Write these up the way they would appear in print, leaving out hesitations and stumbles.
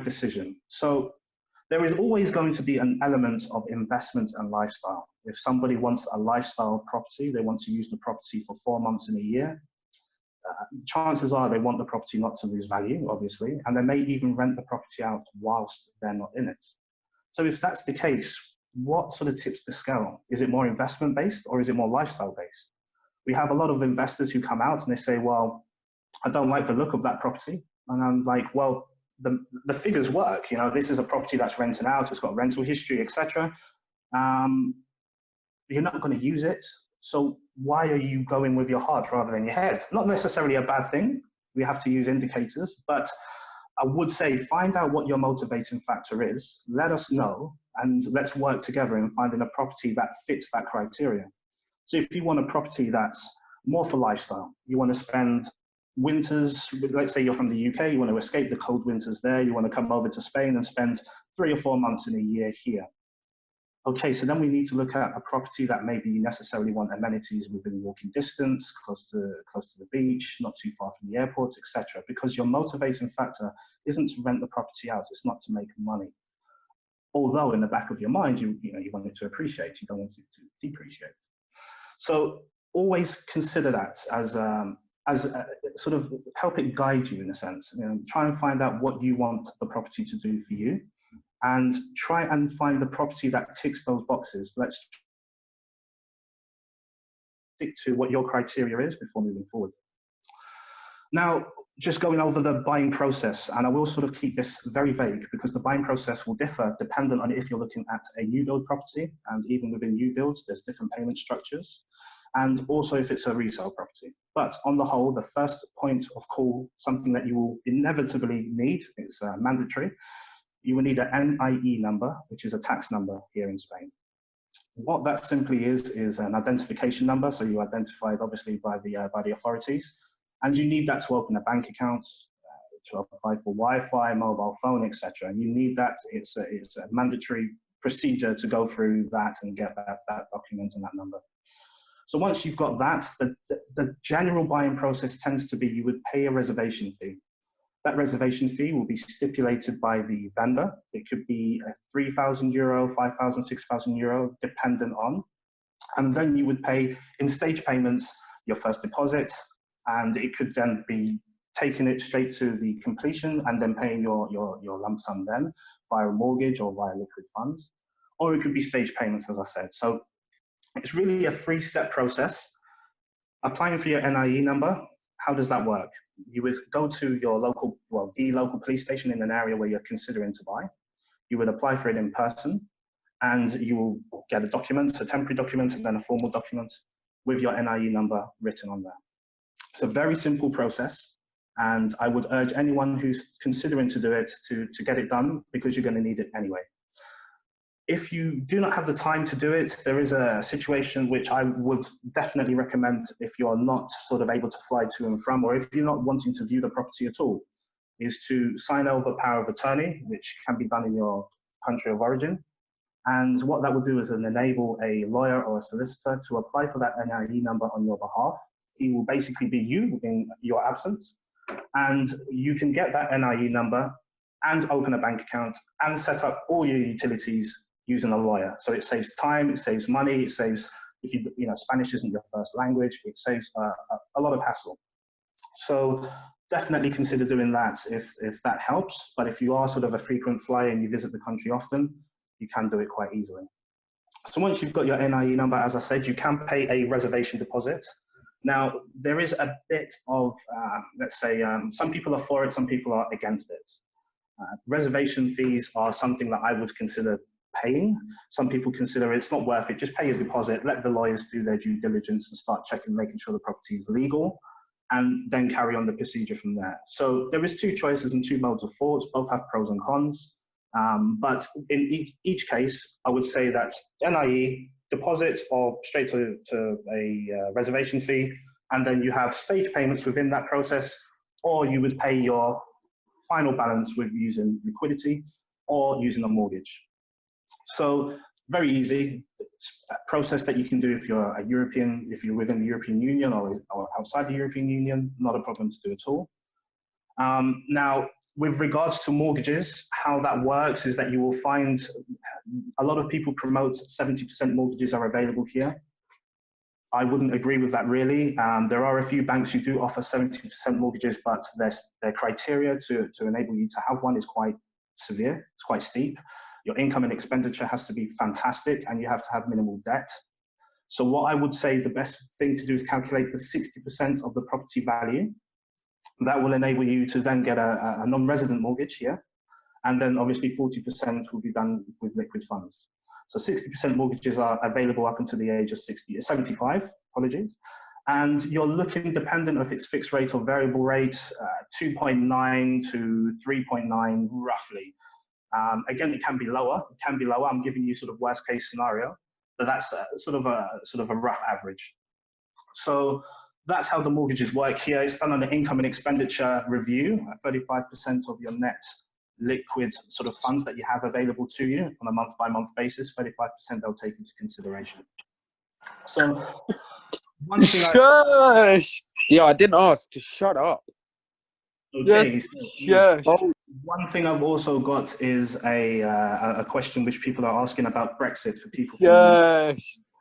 decision. So there is always going to be an element of investment and lifestyle. If somebody wants a lifestyle property, they want to use the property for 4 months in a year, chances are they want the property not to lose value, obviously, and they may even rent the property out whilst they're not in it. So if that's the case, what sort of tips the scale? Is it more investment-based or is it more lifestyle-based? We have a lot of investors who come out and they say, well, I don't like the look of that property. And I'm like, well, the figures work. You know, this is a property that's rented out, it's got rental history, etc. You're not going to use it. So why are you going with your heart rather than your head? Not necessarily a bad thing. We have to use indicators, but I would say find out what your motivating factor is. Let us know, and let's work together in finding a property that fits that criteria. So if you want a property that's more for lifestyle, you want to spend winters, let's say you're from the UK, you want to escape the cold winters there, you want to come over to Spain and spend 3 or 4 months in a year here. Okay, so then we need to look at a property that maybe you necessarily want amenities within walking distance, close to the beach, not too far from the airport, etc. Because your motivating factor isn't to rent the property out, it's not to make money. Although in the back of your mind, you want it to appreciate, you don't want it to depreciate. So always consider that as sort of help it guide you in a sense. You know, try and find out what you want the property to do for you, and try and find the property that ticks those boxes. Let's stick to what your criteria is before moving forward. Now, just going over the buying process, and I will sort of keep this very vague because the buying process will differ dependent on if you're looking at a new build property, and even within new builds, there's different payment structures, and also if it's a resale property. But on the whole, the first point of call, something that you will inevitably need, it's mandatory, you will need an NIE number, which is a tax number here in Spain. What that simply is an identification number, so you're identified obviously by the authorities, and you need that to open a bank account, to apply for Wi-Fi, mobile phone, etc. And you need that. It's a mandatory procedure to go through that and get that document and that number. So once you've got that, the general buying process tends to be you would pay a reservation fee. That reservation fee will be stipulated by the vendor. It could be €3,000, €5,000, €6,000, dependent on. And then you would pay in stage payments your first deposit, and it could then be taking it straight to the completion and then paying your lump sum then via a mortgage or via liquid funds. Or it could be stage payments, as I said. So it's really a 3-step process. Applying for your NIE number, how does that work? You would go to your local, the local police station in an area where you're considering to buy. You would apply for it in person, and you will get a document, a temporary document, and then a formal document with your NIE number written on there. It's a very simple process, and I would urge anyone who's considering to do it to get it done, because you're going to need it anyway. If you do not have the time to do it, there is a situation which I would definitely recommend if you're not sort of able to fly to and from, or if you're not wanting to view the property at all, is to sign over power of attorney, which can be done in your country of origin. And what that will do is enable a lawyer or a solicitor to apply for that NIE number on your behalf. He will basically be you in your absence, and you can get that NIE number and open a bank account and set up all your utilities using a lawyer. So it saves time, it saves money, it saves, if Spanish isn't your first language, it saves a lot of hassle. So definitely consider doing that if that helps. But if you are sort of a frequent flyer and you visit the country often, you can do it quite easily. So once you've got your NIE number, as I said, you can pay a reservation deposit. Now, there is a bit of, let's say, some people are for it, some people are against it. Reservation fees are something that I would consider paying. Some people consider it's not worth it, just pay your deposit, let the lawyers do their due diligence and start checking, making sure the property is legal, and then carry on the procedure from there. So there is 2 choices and 2 modes of thought, both have pros and cons. But in each case, I would say that NIE, deposit or straight to a reservation fee, and then you have stage payments within that process, or you would pay your final balance with using liquidity or using a mortgage. So very easy process that you can do if you're a European, if you're within the European Union or outside the European Union, not a problem to do at all. Now, with regards to mortgages, how that works is that you will find a lot of people promote 70% mortgages are available here. I wouldn't agree with that really. There are a few banks who do offer 70% mortgages, but their criteria to enable you to have one is quite severe, it's quite steep. Your income and expenditure has to be fantastic and you have to have minimal debt. So what I would say the best thing to do is calculate for 60% of the property value. That will enable you to then get a non-resident mortgage here. And then obviously 40% will be done with liquid funds. So 60% mortgages are available up until the age of 75, apologies. And you're looking, dependent if it's fixed rate or variable rate, 2.9 to 3.9 roughly. Again, it can be lower. It can be lower. I'm giving you sort of worst case scenario, but that's sort of a rough average. So that's how the mortgages work here. It's done on an income and expenditure review. 35% of your net liquid sort of funds that you have available to you on a month-by-month basis, 35% they'll take into consideration. So one thing yeah, I didn't ask. Just shut up. Okay. Yes. One thing I've also got is a question which people are asking about Brexit for people.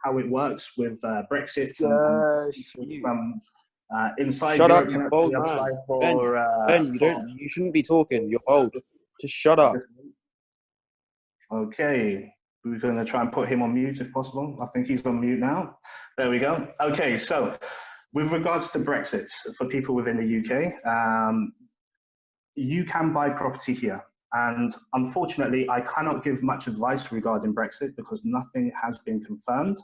How it works with Brexit from inside shut Europe. up, you old man. Ben, you shouldn't be talking. You're old. Just shut up. Okay. We're going to try and put him on mute if possible. I think he's on mute now. There we go. Okay, so with regards to Brexit, for people within the UK, you can buy property here. And unfortunately, I cannot give much advice regarding Brexit because nothing has been confirmed.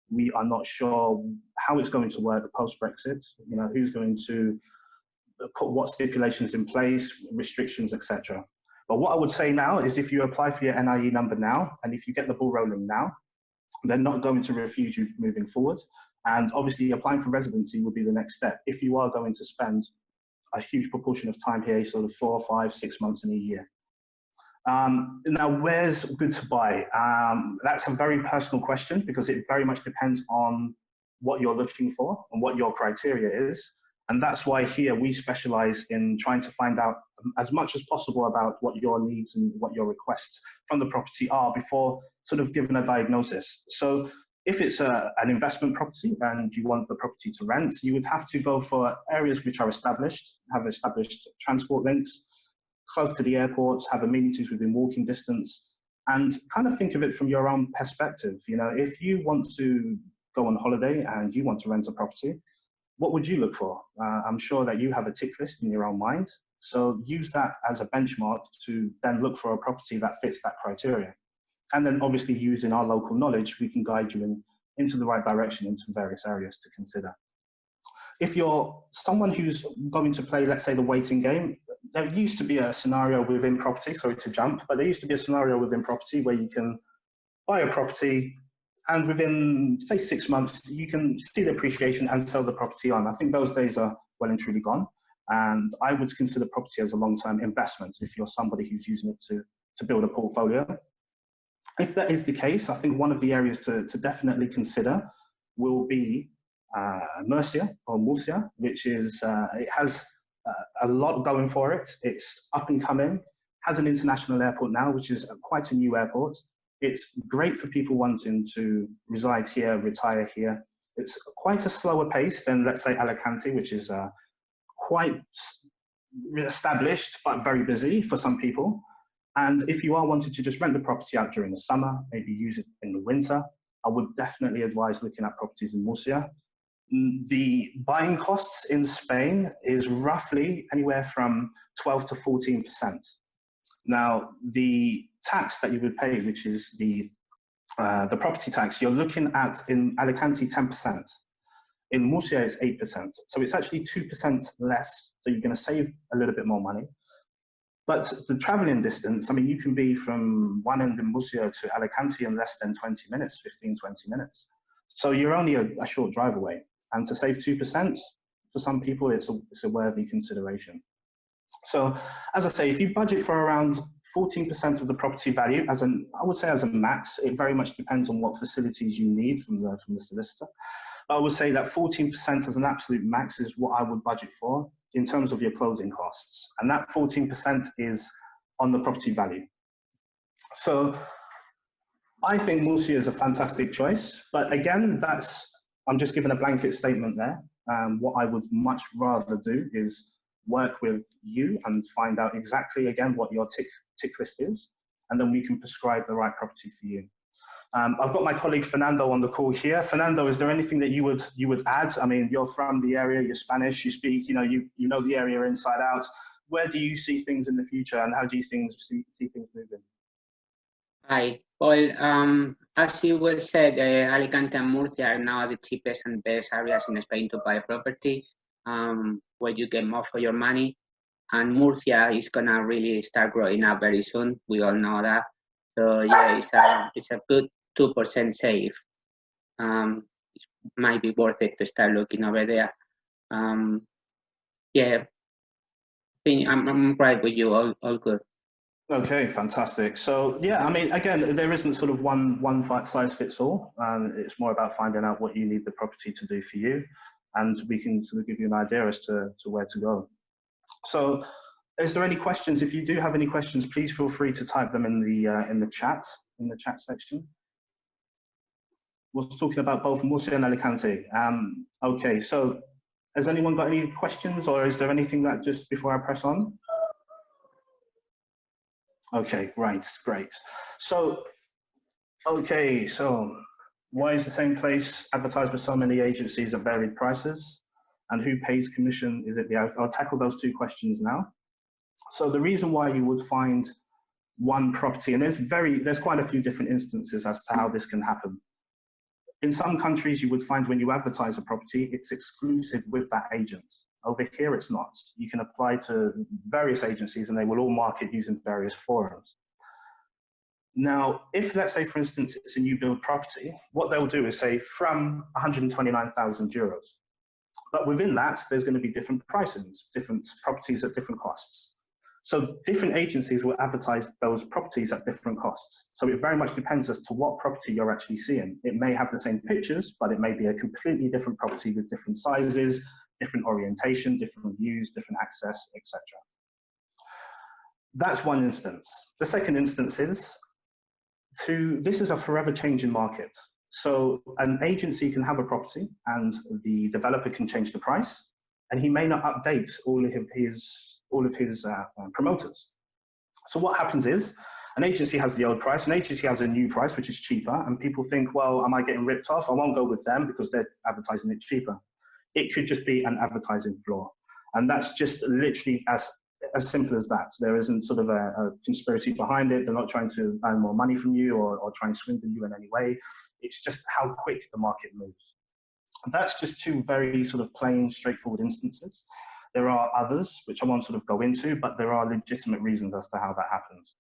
We are not sure how it's going to work post-Brexit, you know, who's going to put what stipulations in place, restrictions, etc. But what I would say now is if you apply for your NIE number now, and if you get the ball rolling now, they're not going to refuse you moving forward. And obviously applying for residency will be the next step if you are going to spend a huge proportion of time here, sort of 4, 5, 6 months in a year. Now, where's good to buy? That's a very personal question because it very much depends on what you're looking for and what your criteria is. And that's why here we specialize in trying to find out as much as possible about what your needs and what your requests from the property are before sort of giving a diagnosis. So if it's an investment property and you want the property to rent, you would have to go for areas which are established, have established transport links, close to the airport, have amenities within walking distance, and kind of think of it from your own perspective. You know, if you want to go on holiday and you want to rent a property, what would you look for? I'm sure that you have a tick list in your own mind. So use that as a benchmark to then look for a property that fits that criteria. And then obviously using our local knowledge, we can guide you into the right direction into various areas to consider. If you're someone who's going to play, let's say, the waiting game, there used to be a scenario within property, sorry to jump, but there used to be a scenario within property where you can buy a property and within, say, 6 months, you can see the appreciation and sell the property on. I think those days are well and truly gone. And I would consider property as a long-term investment if you're somebody who's using it to build a portfolio. If that is the case, I think one of the areas to definitely consider will be Murcia, which is, it has a lot going for it. It's up and coming, has an international airport now, which is quite a new airport. It's great for people wanting to reside here, retire here. It's quite a slower pace than, let's say, Alicante, which is quite established, but very busy for some people. And if you are wanting to just rent the property out during the summer, maybe use it in the winter, I would definitely advise looking at properties in Murcia. The buying costs in Spain is roughly anywhere from 12 to 14%. Now, the tax that you would pay, which is the property tax, you're looking at in Alicante 10%. In Murcia, it's 8%. So it's actually 2% less. So you're going to save a little bit more money. But the traveling distance, I mean, you can be from one end in Murcia to Alicante in less than 20 minutes, 15, 20 minutes. So you're only a short drive away. And to save 2%, for some people, it's a worthy consideration. So, as I say, if you budget for around 14% of the property value, I would say as a max, it very much depends on what facilities you need from the solicitor. I would say that 14% as an absolute max is what I would budget for. in terms of your closing costs. And that 14% is on the property value. So I think Murcia is a fantastic choice, but again, I'm just giving a blanket statement there. What I would much rather do is work with you and find out exactly, again, what your tick list is, and then we can prescribe the right property for you. I've got my colleague Fernando on the call here. Fernando, is there anything that you would add? I mean, you're from the area, you're Spanish, you speak, you know the area inside out. Where do you see things in the future, and how do you see things moving? Hi. Well, as you well said, Alicante and Murcia are now the cheapest and best areas in Spain to buy property, where you get more for your money. And Murcia is gonna really start growing up very soon. We all know that. So yeah, it's a good 2% safe. It might be worth it to start looking over there. Yeah, I think I'm right with you. All good. Okay, fantastic. So yeah, I mean, again, there isn't sort of one size fits all. It's more about finding out what you need the property to do for you, and we can sort of give you an idea as to where to go. So, is there any questions? If you do have any questions, please feel free to type them in the chat section. We're talking about both Murcia and Alicante. Okay, so has anyone got any questions, or is there anything that just before I press on? Okay, right, great. So, okay, so why is the same place advertised by so many agencies at varied prices? And who pays commission? Is it I'll tackle those two questions now. So the reason why you would find one property, and there's quite a few different instances as to how this can happen. In some countries, you would find when you advertise a property, it's exclusive with that agent. Over here, it's not. You can apply to various agencies and they will all market using various forums. Now, if let's say, for instance, it's a new build property, what they'll do is say from 129,000 euros. But within that, there's going to be different pricings, different properties at different costs. So different agencies will advertise those properties at different costs. So it very much depends as to what property you're actually seeing. It may have the same pictures, but it may be a completely different property with different sizes, different orientation, different views, different access, etc. That's one instance. The second instance is this is a forever changing market. So an agency can have a property and the developer can change the price, and he may not update all of his promoters. So what happens is an agency has the old price, an agency has a new price, which is cheaper, and people think, well, am I getting ripped off? I won't go with them because they're advertising it cheaper. It could just be an advertising flaw. And that's just literally as simple as that. There isn't sort of a conspiracy behind it. They're not trying to earn more money from you or try and swindle you in any way. It's just how quick the market moves. That's just two very sort of plain, straightforward instances. There are others, which I won't sort of go into, but there are legitimate reasons as to how that happens.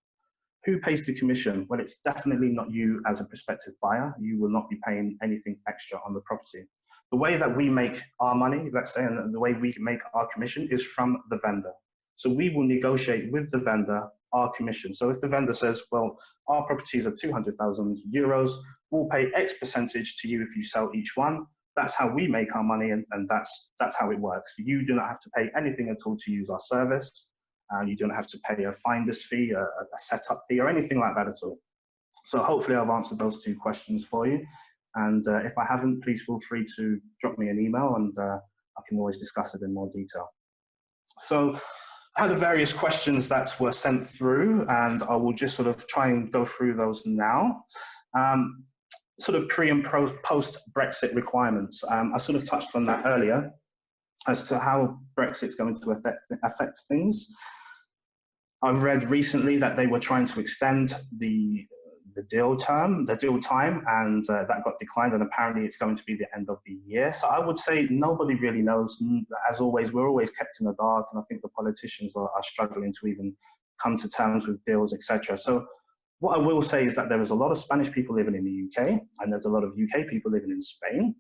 Who pays the commission? Well, it's definitely not you as a prospective buyer. You will not be paying anything extra on the property. The way that we make our money, let's say, and the way we make our commission is from the vendor. So we will negotiate with the vendor our commission. So if the vendor says, well, our properties are 200,000 euros, we'll pay X percentage to you if you sell each one. That's how we make our money, and that's how it works. You do not have to pay anything at all to use our service. You don't have to pay a finder's fee, a setup fee, or anything like that at all. So hopefully I've answered those two questions for you. And if I haven't, please feel free to drop me an email, and I can always discuss it in more detail. So I had various questions that were sent through, and I will just sort of try and go through those now. Sort of pre and post Brexit requirements. I sort of touched on that earlier as to how Brexit's going to affect things. I've read recently that they were trying to extend the deal time, and that got declined, and apparently it's going to be the end of the year. So I would say nobody really knows. As always, we're always kept in the dark, and I think the politicians are struggling to even come to terms with deals, etc. So what I will say is that there is a lot of Spanish people living in the UK, and there's a lot of UK people living in Spain.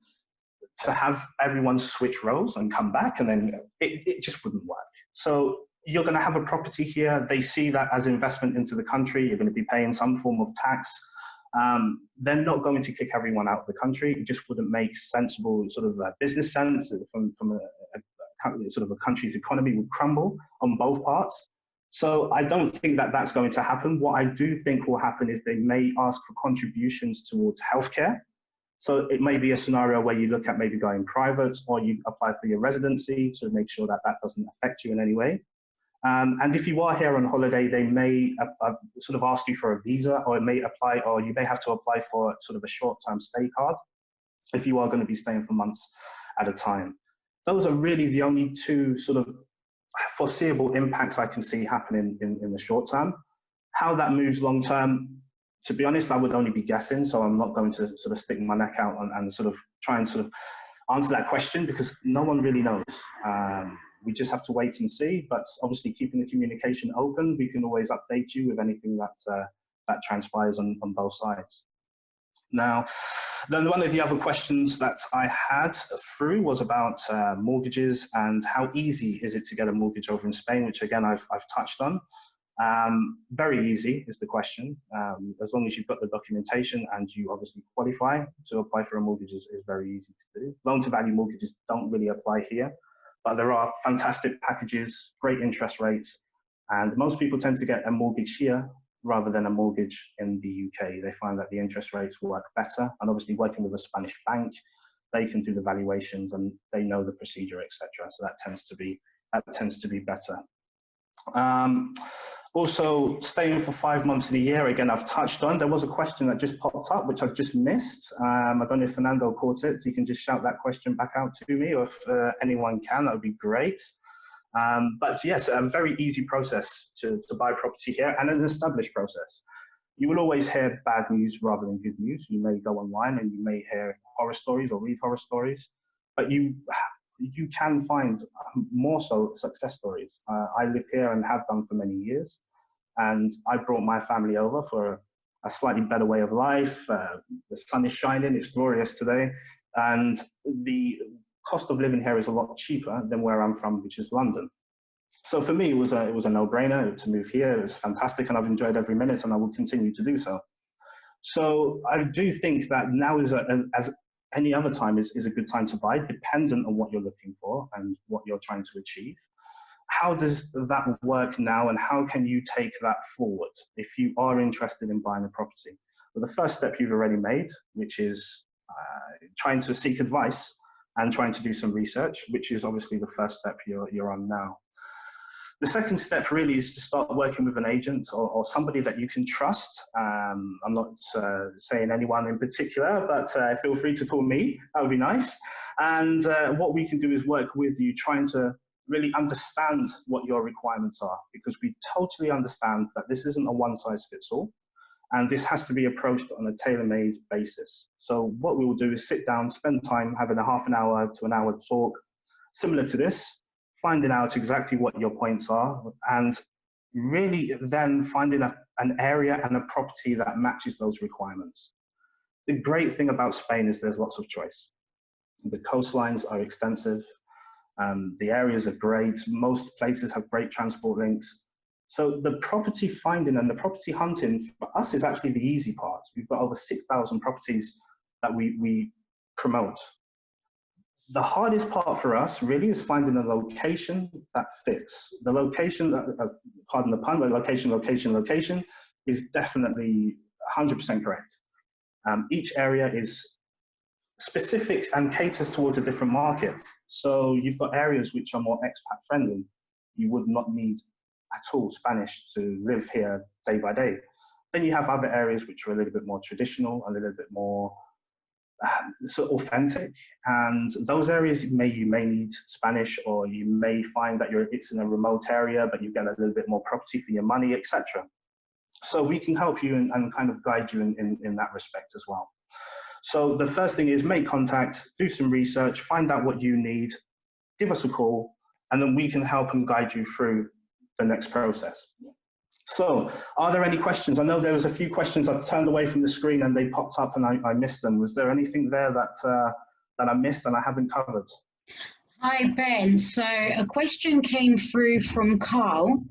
To have everyone switch roles and come back, and then it just wouldn't work. So you're going to have a property here. They see that as investment into the country. You're going to be paying some form of tax. They're not going to kick everyone out of the country. It just wouldn't make sensible sort of business sense from a sort of a country's economy would crumble on both parts. So I don't think that that's going to happen. What I do think will happen is they may ask for contributions towards healthcare. So it may be a scenario where you look at maybe going private, or you apply for your residency to make sure that that doesn't affect you in any way. And if you are here on holiday, they may sort of ask you for a visa, or it may apply, or you may have to apply for sort of a short-term stay card if you are going to be staying for months at a time. Those are really the only two sort of foreseeable impacts I can see happening in the short term. How that moves long term, to be honest, I would only be guessing, so I'm not going to sort of stick my neck out and sort of try and sort of answer that question, because no one really knows. We just have to wait and see, but obviously keeping the communication open, we can always update you with anything that transpires on both sides. Now, then one of the other questions that I had through was about mortgages and how easy is it to get a mortgage over in Spain, which again, I've touched on. Very easy is the question. As long as you've got the documentation and you obviously qualify to apply for a mortgage is very easy to do. Loan to value mortgages don't really apply here, but there are fantastic packages, great interest rates, and most people tend to get a mortgage here rather than a mortgage in the UK. They find that the interest rates work better, and obviously working with a Spanish bank, they can do the valuations and they know the procedure, etc. So that tends to be better. Also, staying for 5 months in a year, again, I've touched on. There was a question that just popped up, which I've just missed. I don't know if Fernando caught it. So you can just shout that question back out to me, or if anyone can, that would be great. But yes, a very easy process to buy property here, and an established process. You will always hear bad news rather than good news. You may go online and you may hear horror stories or read horror stories, but you can find more so success stories. I live here and have done for many years, and I brought my family over for a slightly better way of life. The sun is shining, it's glorious today, and the cost of living here is a lot cheaper than where I'm from, which is London. So for me, it was a no-brainer to move here. It was fantastic, and I've enjoyed every minute, and I will continue to do so. So I do think that now is as any other time is a good time to buy, dependent on what you're looking for and what you're trying to achieve. How does that work now, and how can you take that forward if you are interested in buying a property? Well, the first step you've already made, which is trying to seek advice and trying to do some research, which is obviously the first step you're on now. The second step really is to start working with an agent or somebody that you can trust. I'm not saying anyone in particular, but feel free to call me. That would be nice. And what we can do is work with you, trying to really understand what your requirements are, because we totally understand that this isn't a one-size-fits-all, and this has to be approached on a tailor-made basis. So what we will do is sit down, spend time having a half an hour to an hour talk, similar to this, finding out exactly what your points are, and really then finding an area and a property that matches those requirements. The great thing about Spain is there's lots of choice. The coastlines are extensive. The areas are great. Most places have great transport links. So the property finding and the property hunting for us is actually the easy part. We've got over 6,000 properties that we promote. The hardest part for us really is finding a location that fits. The location, pardon the pun, but location is definitely 100% correct. Each area is specific and caters towards a different market. So you've got areas which are more expat friendly. You would not need at all Spanish to live here day by day. Then you have other areas which are a little bit more traditional, a little bit more sort of authentic, and those areas you may need Spanish, or you may find that it's in a remote area but you get a little bit more property for your money, etc. So we can help you and kind of guide you in that respect as well. So the first thing is make contact, do some research, find out what you need, give us a call, and then we can help and guide you through the next process. So are there any questions? I know there was a few questions. I turned away from the screen and they popped up and I missed them. Was there anything there that I missed and I haven't covered? Hi, Ben. So a question came through from Carl,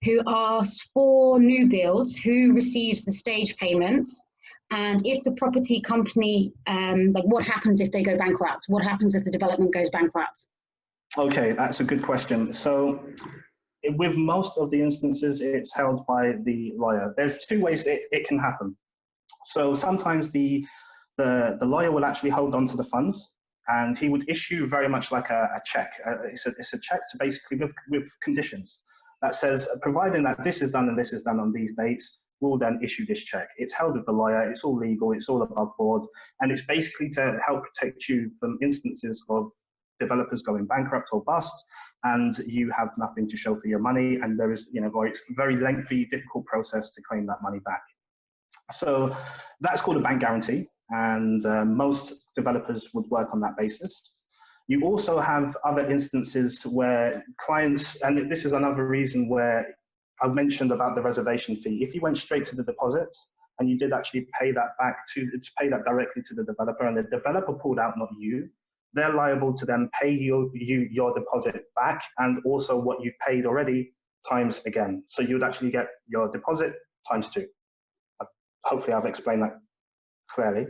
who asked for new builds, who receives the stage payments, and if the property company, like what happens if they go bankrupt? What happens if the development goes bankrupt? Okay, that's a good question. So with most of the instances, it's held by the lawyer. There's two ways it can happen. So sometimes the lawyer will actually hold on to the funds, and he would issue very much like a check. It's a check to basically with conditions that says, providing that this is done and this is done on these dates, we'll then issue this check. It's held with the lawyer, it's all legal, it's all above board, and it's basically to help protect you from instances of developers going bankrupt or bust, and you have nothing to show for your money, and there is, or it's a very lengthy, difficult process to claim that money back. So that's called a bank guarantee, and most developers would work on that basis. You also have other instances where clients, and this is another reason where I mentioned about the reservation fee. If you went straight to the deposit and you did actually pay that back to pay that directly to the developer, and the developer pulled out, not you, they're liable to then pay you your deposit back, and also what you've paid already times again. So you would actually get your deposit times 2. Hopefully I've explained that clearly.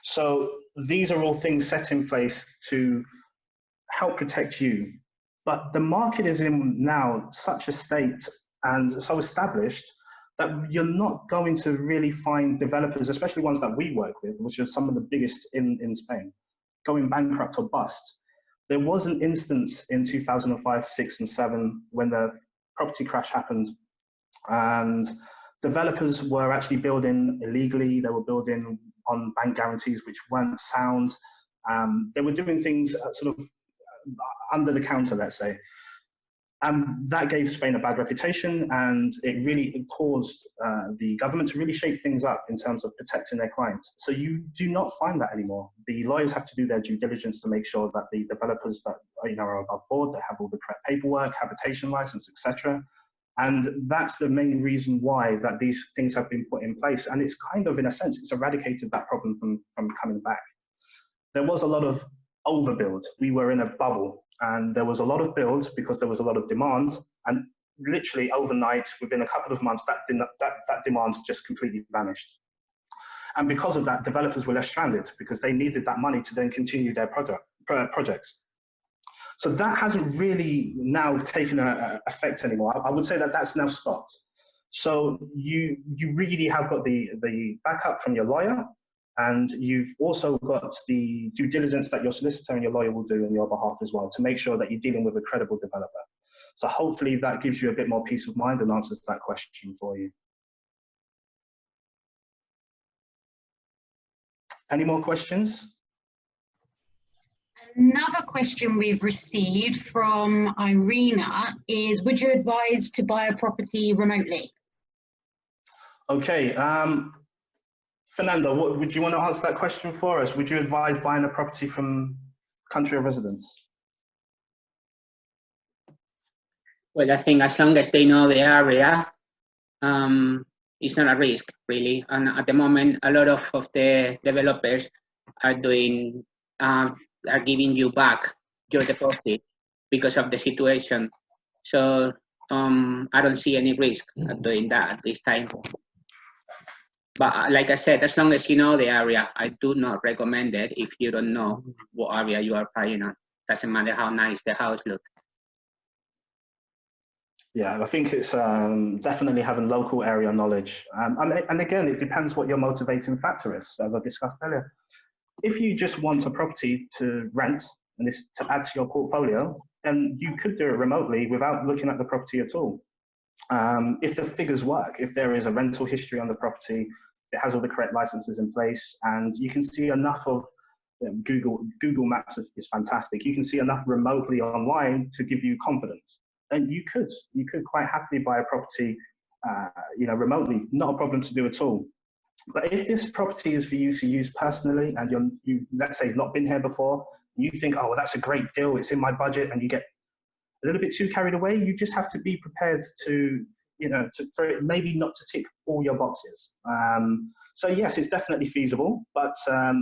So these are all things set in place to help protect you. But the market is in now such a state and so established that you're not going to really find developers, especially ones that we work with, which are some of the biggest in Spain, going bankrupt or bust. There was an instance in 2005, 6 and 7 when the property crash happened, and developers were actually building illegally. They were building on bank guarantees which weren't sound. They were doing things sort of under the counter, let's say. And that gave Spain a bad reputation, and it caused the government to really shake things up in terms of protecting their clients. So you do not find that anymore. The lawyers have to do their due diligence to make sure that the developers that are above board, they have all the correct paperwork, habitation license, etc. And that's the main reason why that these things have been put in place. And it's kind of, in a sense, it's eradicated that problem from coming back. There was a lot of overbuild. We were in a bubble, and there was a lot of build because there was a lot of demand, and literally overnight, within a couple of months, that demand just completely vanished. And because of that, developers were left stranded because they needed that money to then continue their projects. So that hasn't really now taken effect anymore. I would say that that's now stopped. So you really have got the backup from your lawyer, and you've also got the due diligence that your solicitor and your lawyer will do on your behalf as well to make sure that you're dealing with a credible developer. So hopefully that gives you a bit more peace of mind and answers that question for you. Any more questions? Another question we've received from Irina is, would you advise to buy a property remotely? Okay, Fernando, would you want to answer that question for us? Would you advise buying a property from country of residence? Well, I think as long as they know the area, it's not a risk, really. And at the moment, a lot of the developers are doing, are giving you back your deposit because of the situation. So I don't see any risk of doing that at this time. But like I said, as long as you know the area, I do not recommend it if you don't know what area you are buying on. Doesn't matter how nice the house looks. Yeah, I think it's definitely having local area knowledge. And again, it depends what your motivating factor is, as I discussed earlier. If you just want a property to rent and this to add to your portfolio, then you could do it remotely without looking at the property at all. If the figures work, if there is a rental history on the property, it has all the correct licenses in place, and you can see enough of Google Maps is fantastic. You can see enough remotely online to give you confidence. Then you could quite happily buy a property, remotely. Not a problem to do at all. But if this property is for you to use personally, and you've let's say not been here before, you think, oh, well, that's a great deal, it's in my budget, and you get a little bit too carried away, you just have to be prepared for it maybe not to tick all your boxes. So yes, it's definitely feasible, but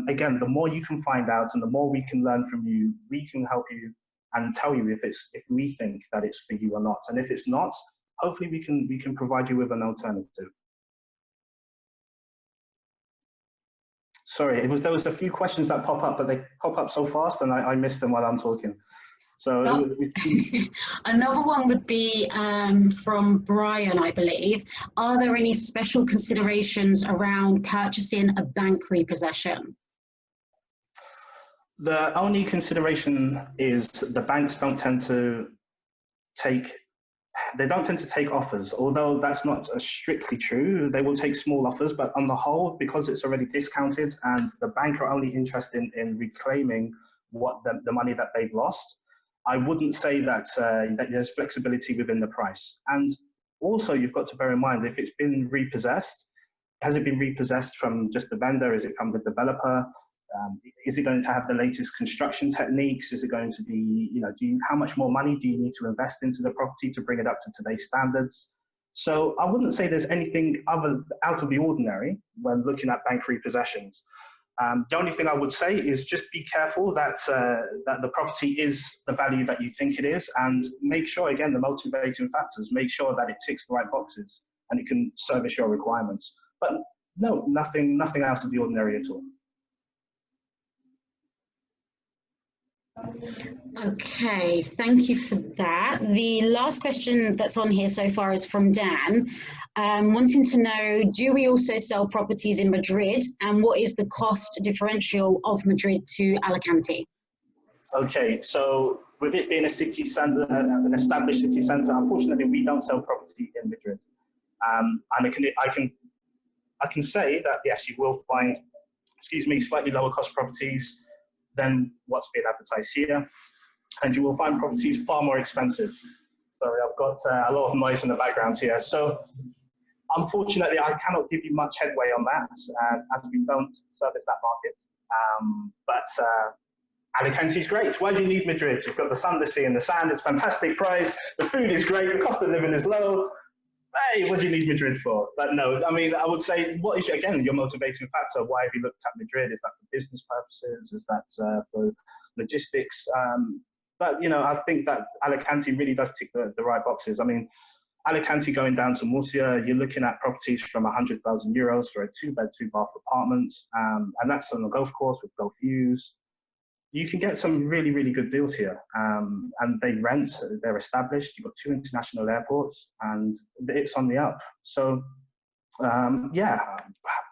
again, the more you can find out and the more we can learn from you, we can help you and tell you if we think that it's for you or not. And if it's not, hopefully we can provide you with an alternative. Sorry, there was a few questions that pop up, but they pop up so fast and I missed them while I'm talking. So another one would be from Brian, I believe. Are there any special considerations around purchasing a bank repossession? the only consideration is the banks don't tend to take offers, although that's not strictly true. They will take small offers, but on the whole, because it's already discounted and the bank are only interested in reclaiming what the money that they've lost, I wouldn't say that, that there's flexibility within the price. And also, you've got to bear in mind, if it's been repossessed, has it been repossessed from just the vendor? Is it from the developer? Is it going to have the latest construction techniques? Is it going to be, how much more money do you need to invest into the property to bring it up to today's standards? So I wouldn't say there's anything out of the ordinary when looking at bank repossessions. The only thing I would say is just be careful that the property is the value that you think it is, and make sure, again, the motivating factors, make sure that it ticks the right boxes and it can service your requirements. But no, nothing out of the ordinary at all. Okay, thank you for that. The last question that's on here so far is from Dan, wanting to know, do we also sell properties in Madrid, and what is the cost differential of Madrid to Alicante? Okay, so with it being a city centre, an established city centre, unfortunately we don't sell property in Madrid. And I can say that yes, you will find, slightly lower cost properties than what's being advertised here, and you will find properties far more expensive. Sorry, I've got a lot of noise in the background here. So unfortunately, I cannot give you much headway on that, as we don't service that market. But Alicante is great. Why do you need Madrid? You've got the sun, the sea, and the sand. It's fantastic price. The food is great. The cost of living is low. Hey, what do you need Madrid for? But no, I mean, I would say, what is, again, your motivating factor? Why have you looked at Madrid? Is that for business purposes? Is that for logistics? But, I think that Alicante really does tick the right boxes. I mean, Alicante going down to Murcia, you're looking at properties from 100,000 euros for a 2-bed, 2-bath apartment. And that's on the golf course with golf views. You can get some really, really good deals here. And they rent, they're established. You've got 2 international airports, and it's on the up. So, yeah,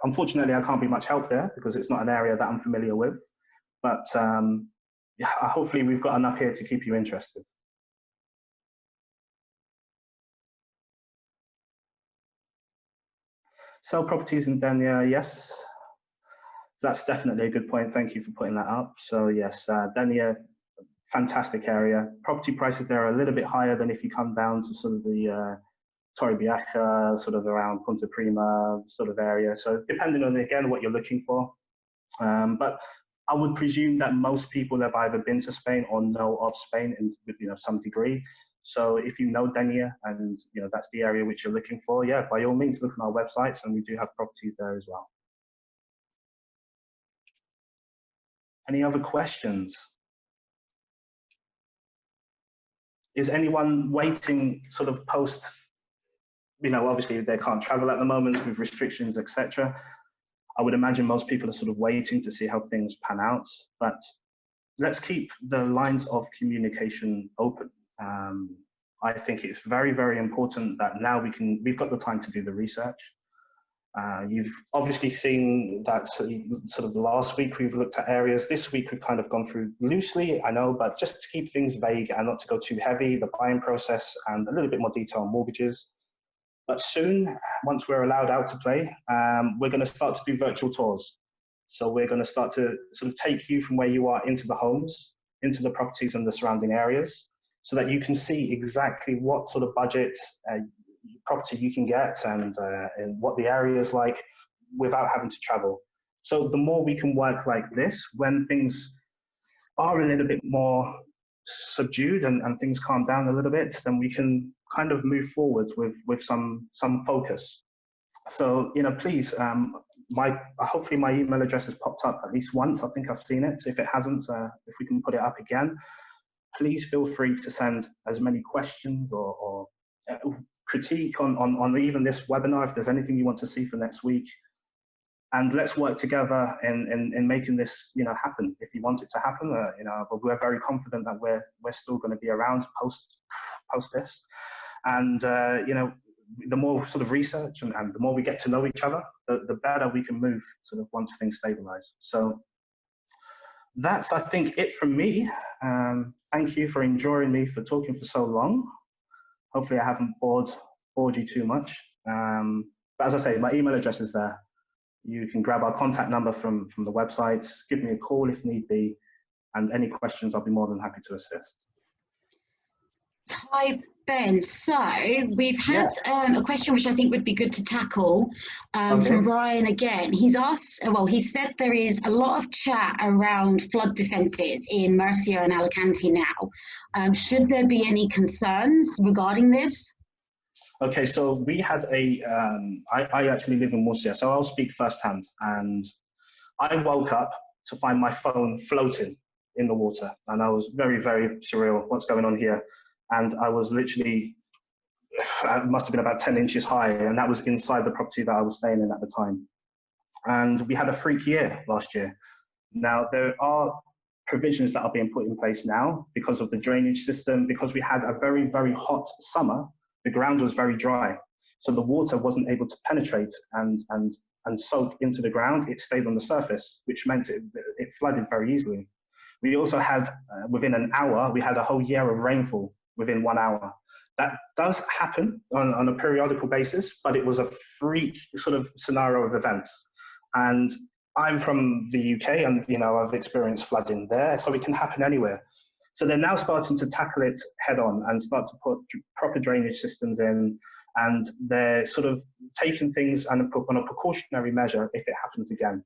unfortunately, I can't be much help there because it's not an area that I'm familiar with. But yeah, hopefully we've got enough here to keep you interested. Sell properties in Denia, yes. That's definitely a good point. Thank you for putting that up. So yes, Denia, fantastic area. Property prices there are a little bit higher than if you come down to sort of the Torrevieja, sort of around Punta Prima sort of area. So depending on, again, what you're looking for. But I would presume that most people have either been to Spain or know of Spain with some degree. So if you know Denia and that's the area which you're looking for, yeah, by all means, look on our websites, and we do have properties there as well. Any other questions? Is anyone waiting sort of post, obviously they can't travel at the moment with restrictions, etc. I would imagine most people are sort of waiting to see how things pan out, but let's keep the lines of communication open. I think it's very, very important that now we've got the time to do the research. You've obviously seen that sort of last week we've looked at areas. This week we've kind of gone through loosely, I know, but just to keep things vague and not to go too heavy, the buying process and a little bit more detail on mortgages. But soon, once we're allowed out to play, we're going to start to do virtual tours. So we're going to start to sort of take you from where you are into the homes, into the properties and the surrounding areas, so that you can see exactly what sort of budget property you can get and what the area is like without having to travel. So the more we can work like this, when things are a little bit more subdued and things calm down a little bit, then we can kind of move forward with some focus. So, please, hopefully my email address has popped up at least once. I think I've seen it. If it hasn't, if we can put it up again, please feel free to send as many questions or critique on even this webinar. If there's anything you want to see for next week, and let's work together in making this, happen. If you want it to happen, but we're very confident that we're still going to be around post this. And, the more sort of research and the more we get to know each other, the better we can move sort of once things stabilize. So that's, I think, it from me. Thank you for enduring me for talking for so long. Hopefully I haven't bored you too much. But as I say, my email address is there. You can grab our contact number from the website, give me a call if need be, and any questions, I'll be more than happy to assist. Hi, Ben. So we've had a question which I think would be good to tackle from Brian again. He's asked, he said there is a lot of chat around flood defences in Murcia and Alicante now. Should there be any concerns regarding this? Okay, so we had I actually live in Murcia, so I'll speak firsthand. And I woke up to find my phone floating in the water. And I was very, very surreal. What's going on here? And I was literally, it must have been about 10 inches high. And that was inside the property that I was staying in at the time. And we had a freak year last year. Now, there are provisions that are being put in place now because of the drainage system, because we had a very, very hot summer. The ground was very dry. So the water wasn't able to penetrate and soak into the ground. It stayed on the surface, which meant it flooded very easily. We also had, within an hour, we had a whole year of rainfall within 1 hour. That does happen on a periodical basis, but it was a freak sort of scenario of events. And I'm from the UK and, I've experienced flooding there, so it can happen anywhere. So they're now starting to tackle it head on and start to put proper drainage systems in, and they're sort of taking things on a precautionary measure if it happens again.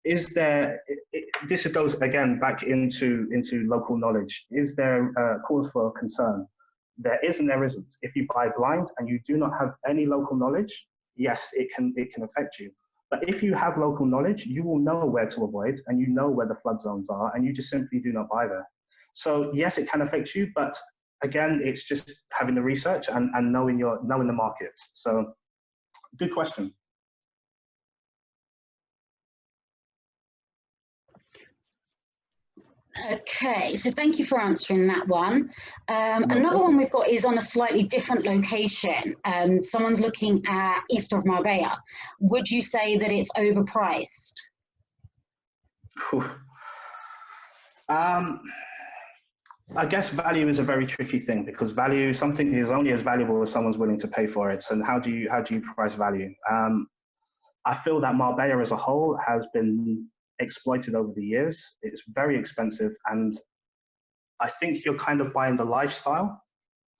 This goes again back into local knowledge. Is there a cause for concern? There is and there isn't. If you buy blind and you do not have any local knowledge, yes, it can affect you. But if you have local knowledge, you will know where to avoid and you know where the flood zones are, and you just simply do not buy there. So yes, it can affect you, but again, it's just having the research and knowing the markets. So good question. Okay, so thank you for answering that one. Another one we've got is on a slightly different location. Someone's looking at east of Marbella. Would you say that it's overpriced? I guess value is a very tricky thing, because something is only as valuable as someone's willing to pay for it. And how do you price value? I feel that Marbella as a whole has been exploited over the years. It's very expensive, and I think you're kind of buying the lifestyle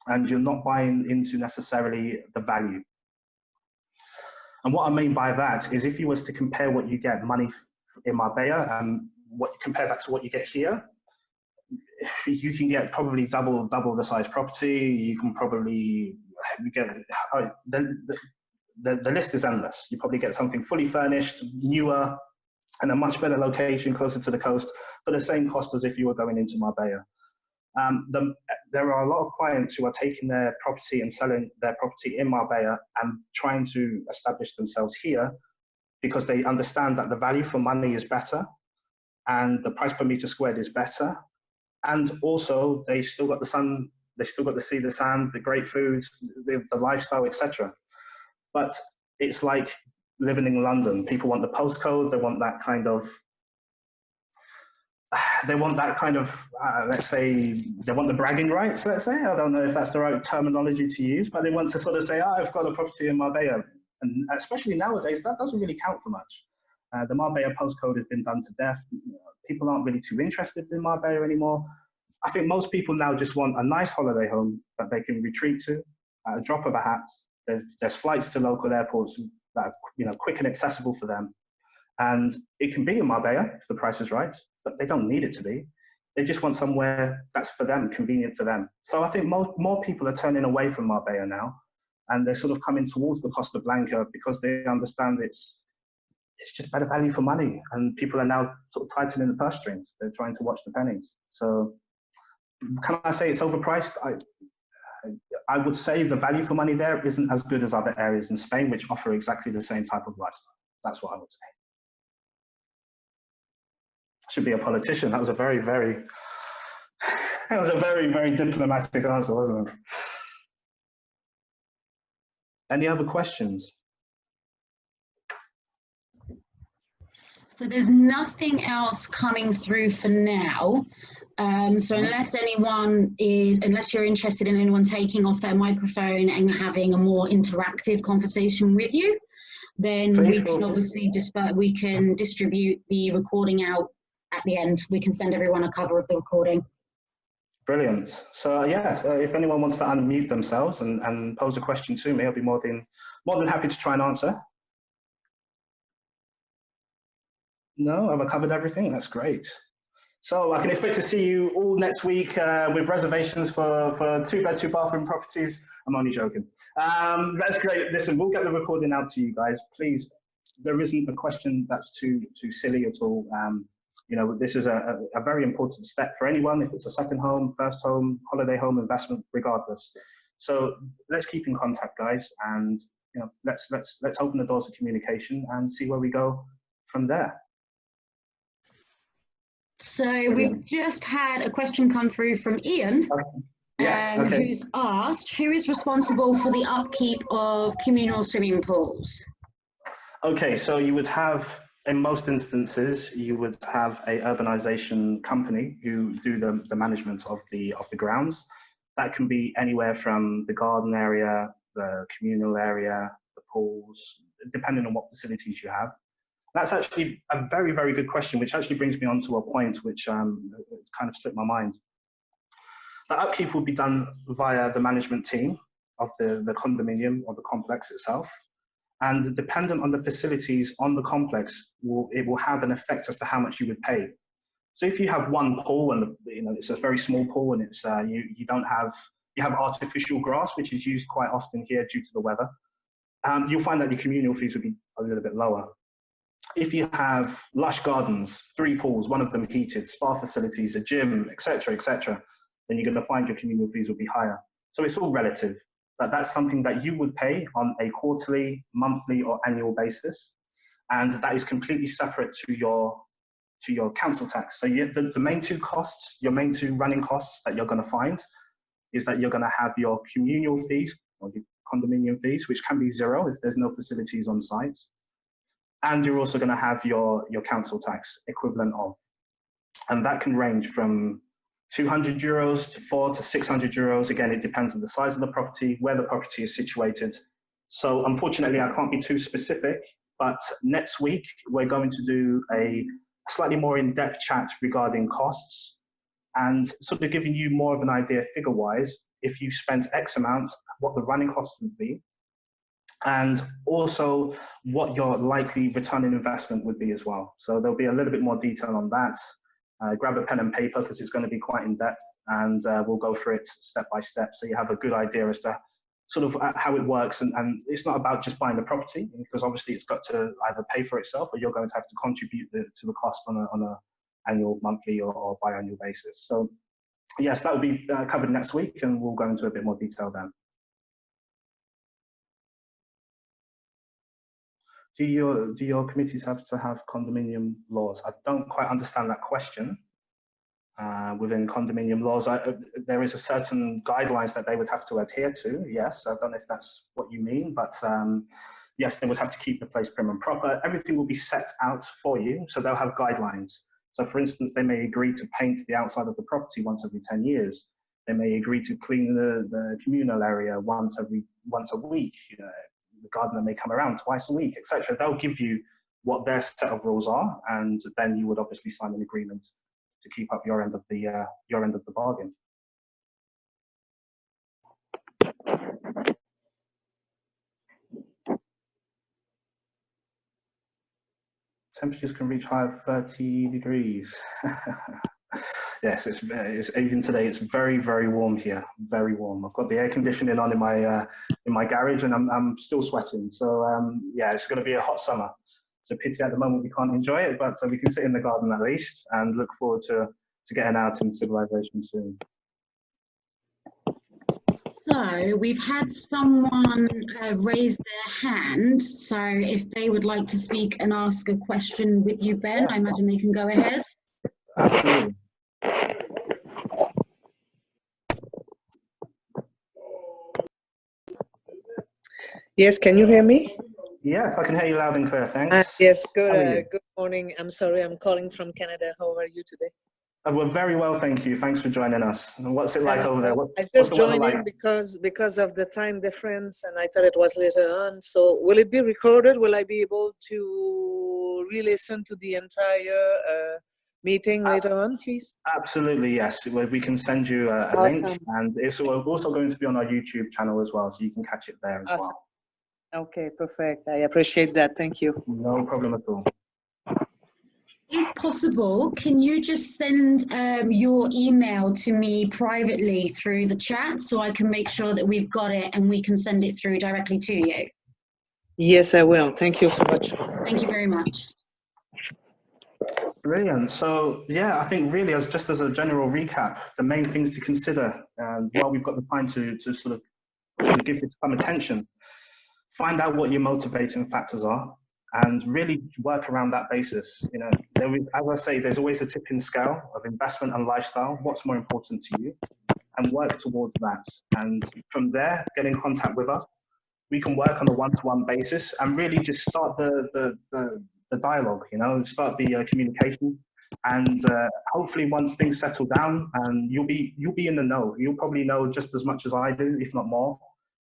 and you're not buying into necessarily the value. And what I mean by that is, if you was to compare what you get money in Marbella and compare that to what you get here, you can get probably double the size property. You can probably get the list is endless. You probably get something fully furnished, newer, and a much better location closer to the coast for the same cost as if you were going into Marbella. There are a lot of clients who are taking their property and selling their property in Marbella and trying to establish themselves here because they understand that the value for money is better and the price per meter squared is better. And also they still got the sun, they still got to see the sand, the great food, the lifestyle, etc. But it's like living in London. People want the postcode, they want that kind of, let's say, they want the bragging rights, let's say. I don't know if that's the right terminology to use, but they want to sort of say, I've got a property in Marbella. And especially nowadays, that doesn't really count for much. The Marbella postcode has been done to death. People aren't really too interested in Marbella anymore. I think most people now just want a nice holiday home that they can retreat to at a drop of a hat. There's flights to local airports that are quick and accessible for them. And it can be in Marbella if the price is right, but they don't need it to be. They just want somewhere that's for them, convenient for them. So I think more people are turning away from Marbella now, and they're sort of coming towards the Costa Blanca because they understand it's just better value for money, and people are now sort of tightening the purse strings. They're trying to watch the pennies. So can I say it's overpriced? I would say the value for money there isn't as good as other areas in Spain, which offer exactly the same type of lifestyle. That's what I would say. should be a politician. That was a very, very, that was a very, very diplomatic answer, wasn't it? Any other questions? So there's nothing else coming through for now. So unless you're interested in anyone taking off their microphone and having a more interactive conversation with you, then we can obviously we can distribute the recording out at the end. We can send everyone a cover of the recording. Brilliant. So yeah, if anyone wants to unmute themselves and pose a question to me, I'll be more than happy to try and answer. No, have I covered everything? That's great. So I can expect to see you all next week with reservations for 2-bed, 2-bathroom properties. I'm only joking. That's great. Listen, we'll get the recording out to you guys. Please, there isn't a question that's too silly at all. You know, this is a very important step for anyone, if it's a second home, first home, holiday home investment, regardless. So let's keep in contact, guys, and you know, let's open the doors of communication and see where we go from there. So we've just had a question come through from Ian, who's asked, who is responsible for the upkeep of communal swimming pools? Okay, so you would have, in most instances, you would have a urbanization company who do the management of the grounds. That can be anywhere from the garden area, the communal area, the pools, depending on what facilities you have. That's actually a very, very good question, which actually brings me on to a point which kind of slipped my mind. The upkeep will be done via the management team of the condominium or the complex itself. And dependent on the facilities on the complex, it will have an effect as to how much you would pay. So if you have one pool and you know it's a very small pool and it's you have artificial grass, which is used quite often here due to the weather, you'll find that your communal fees will be a little bit lower. If you have lush gardens, 3 pools, one of them heated, spa facilities, a gym, etc., then you're going to find your communal fees will be higher. So it's all relative, but that's something that you would pay on a quarterly, monthly, or annual basis, and that is completely separate to your council tax. So the main 2 costs, your main 2 running costs that you're going to find is that you're going to have your communal fees or your condominium fees, which can be 0 if there's no facilities on site. And you're also going to have your council tax equivalent of. And that can range from €200 to €400 to €600. Again, it depends on the size of the property, where the property is situated. So unfortunately, I can't be too specific, but next week, we're going to do a slightly more in-depth chat regarding costs and sort of giving you more of an idea figure-wise, if you spent X amount, what the running costs would be, and also what your likely return on investment would be as well. So there'll be a little bit more detail on that. Grab a pen and paper because it's going to be quite in depth, and we'll go through it step by step so you have a good idea as to sort of how it works. And it's not about just buying the property, because obviously it's got to either pay for itself or you're going to have to contribute to the cost on a annual, monthly, or biannual basis. So yes, that will be covered next week, and we'll go into a bit more detail then. Do your committees have to have condominium laws? I don't quite understand that question. Within condominium laws, there is a certain guidelines that they would have to adhere to. Yes, I don't know if that's what you mean, but yes, they would have to keep the place prim and proper. Everything will be set out for you, so they'll have guidelines. So for instance, they may agree to paint the outside of the property once every 10 years. They may agree to clean the communal area once a week. The gardener may come around twice a week, etc. They'll give you what their set of rules are, and then you would obviously sign an agreement to keep up your end of the bargain. Temperatures can reach high of 30 degrees. Yes, it's even today. It's very, very warm here. Very warm. I've got the air conditioning on in my garage, and I'm still sweating. So yeah, it's going to be a hot summer. It's a pity at the moment we can't enjoy it, but we can sit in the garden at least, and look forward to getting out in civilization soon. So we've had someone raise their hand. So if they would like to speak and ask a question with you, Ben, I imagine they can go ahead. Absolutely. Yes, can you hear me? Yes, I can hear you loud and clear, thanks. Yes, How are you? good morning. I'm sorry, I'm calling from Canada. How are you today? We're very well, thank you. Thanks for joining us. And what's it like over there? I What's just the weather joined like? in because of the time difference, and I thought it was later on. So will it be recorded? Will I be able to re-listen to the entire meeting later on, please? Absolutely, yes. We can send you a link, Awesome. and it's also going to be on our YouTube channel as well, so you can catch it there as Awesome. well. Okay, perfect. I appreciate that. Thank you. No problem at all. If possible, can you just send your email to me privately through the chat so I can make sure that we've got it and we can send it through directly to you? Yes, I will. Thank you so much. Thank you very much. Brilliant. So yeah, I think really just as a general recap, the main things to consider, and while we've got the time to sort of give it some attention, find out what your motivating factors are, and really work around that basis. You know, as I say, there's always a tipping scale of investment and lifestyle. What's more important to you? And work towards that. And from there, get in contact with us. We can work on a one-to-one basis and really just start the dialogue. You know, start the communication. And hopefully, once things settle down, and you'll be in the know. You'll probably know just as much as I do, if not more.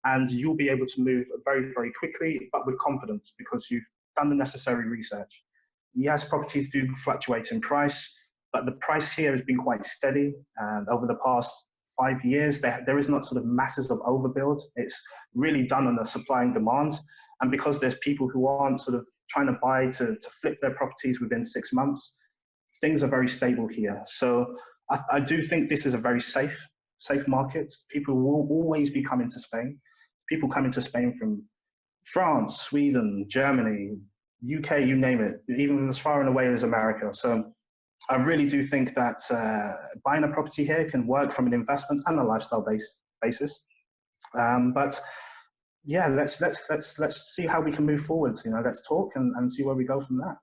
And you'll be able to move very, very quickly, but with confidence because you've done the necessary research. Yes, properties do fluctuate in price, but the price here has been quite steady. And over the past 5 years, there is not sort of masses of overbuild. It's really done on the supply and demand. And because there's people who aren't sort of trying to buy to flip their properties within 6 months, things are very stable here. So I do think this is a very safe market. People will always be coming to Spain. People coming to Spain from France, Sweden, Germany, UK, you name it, even as far and away as America. So I really do think that buying a property here can work from an investment and a lifestyle basis. But yeah, let's see how we can move forward. You know, let's talk and see where we go from there.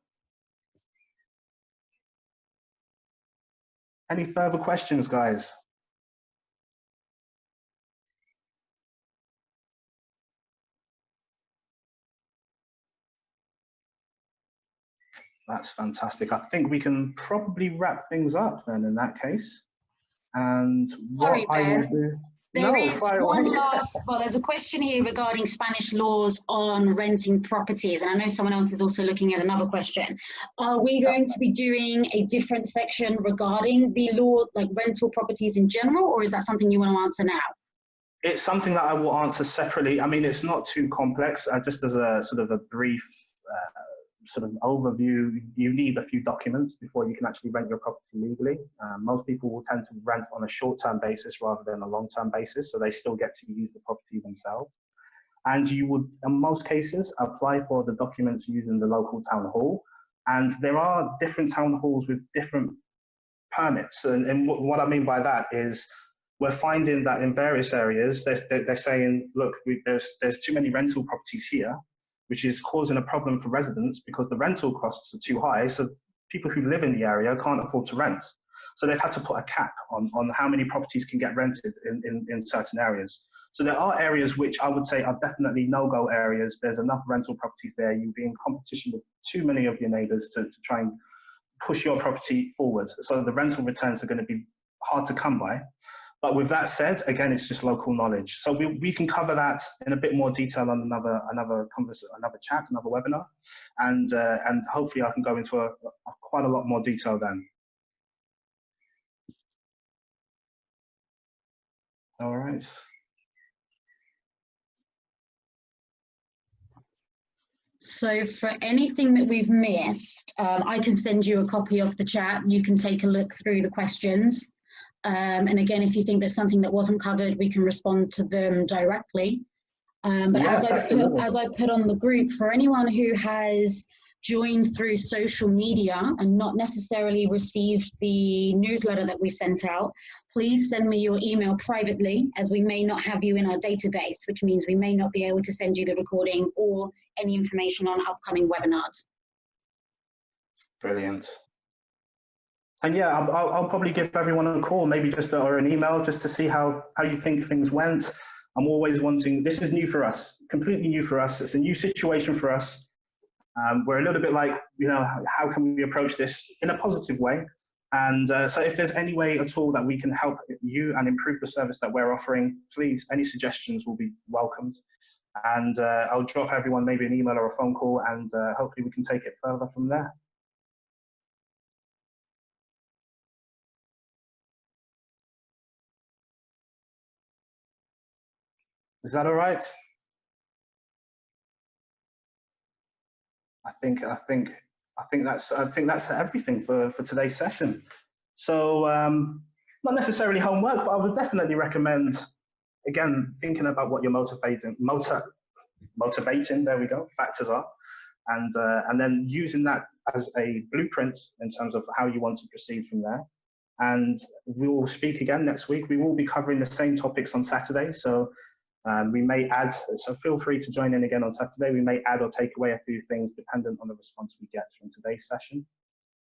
Any further questions, guys? That's fantastic. I think we can probably wrap things up then in that case. And what Sorry, I will Ben. do. There's a question here regarding Spanish laws on renting properties, and I know someone else is also looking at another question. Are we going to be doing a different section regarding the law, like rental properties in general, or is that something you want to answer now? It's something that I will answer separately. I mean, it's not too complex. Just as a sort of a brief sort of overview, you need a few documents before you can actually rent your property legally. Most people will tend to rent on a short-term basis rather than a long-term basis, so they still get to use the property themselves. And you would, in most cases, apply for the documents using the local town hall. And there are different town halls with different permits. And what I mean by that is we're finding that in various areas, they're saying, look, there's too many rental properties here, which is causing a problem for residents because the rental costs are too high. So people who live in the area can't afford to rent. So they've had to put a cap on how many properties can get rented in certain areas. So there are areas which I would say are definitely no-go areas. There's enough rental properties there. You'll be in competition with too many of your neighbours to try and push your property forward. So the rental returns are going to be hard to come by. But with that said, again, it's just local knowledge. So we can cover that in a bit more detail on another chat, another webinar, and hopefully I can go into quite a lot more detail then. All right. So for anything that we've missed, I can send you a copy of the chat. You can take a look through the questions. And again, if you think there's something that wasn't covered, we can respond to them directly. But yes, as I put on the group, for anyone who has joined through social media and not necessarily received the newsletter that we sent out, please send me your email privately, as we may not have you in our database, which means we may not be able to send you the recording or any information on upcoming webinars. Brilliant. And yeah, I'll probably give everyone a call, maybe just or an email, just to see how you think things went. I'm always wanting, this is new for us, completely new for us. It's a new situation for us. We're a little bit like, you know, how can we approach this in a positive way? And so if there's any way at all that we can help you and improve the service that we're offering, please, any suggestions will be welcomed. And I'll drop everyone maybe an email or a phone call, and hopefully we can take it further from there. Is that all right? I think that's everything for today's session. So not necessarily homework, but I would definitely recommend, again, thinking about what your motivating there we go, factors are, and then using that as a blueprint in terms of how you want to proceed from there. And we will speak again next week. We will be covering the same topics on Saturday, so we may add, so feel free to join in again on Saturday. We may add or take away a few things dependent on the response we get from today's session.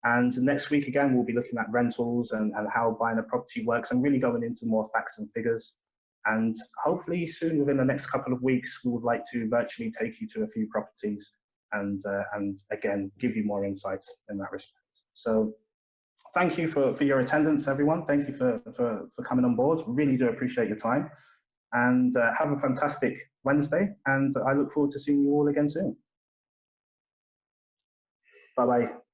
And next week, again, we'll be looking at rentals and how buying a property works, and really going into more facts and figures. And hopefully soon, within the next couple of weeks, we would like to virtually take you to a few properties and again, give you more insights in that respect. So thank you for your attendance, everyone. Thank you for coming on board. Really do appreciate your time. And have a fantastic Wednesday, and I look forward to seeing you all again soon. Bye-bye.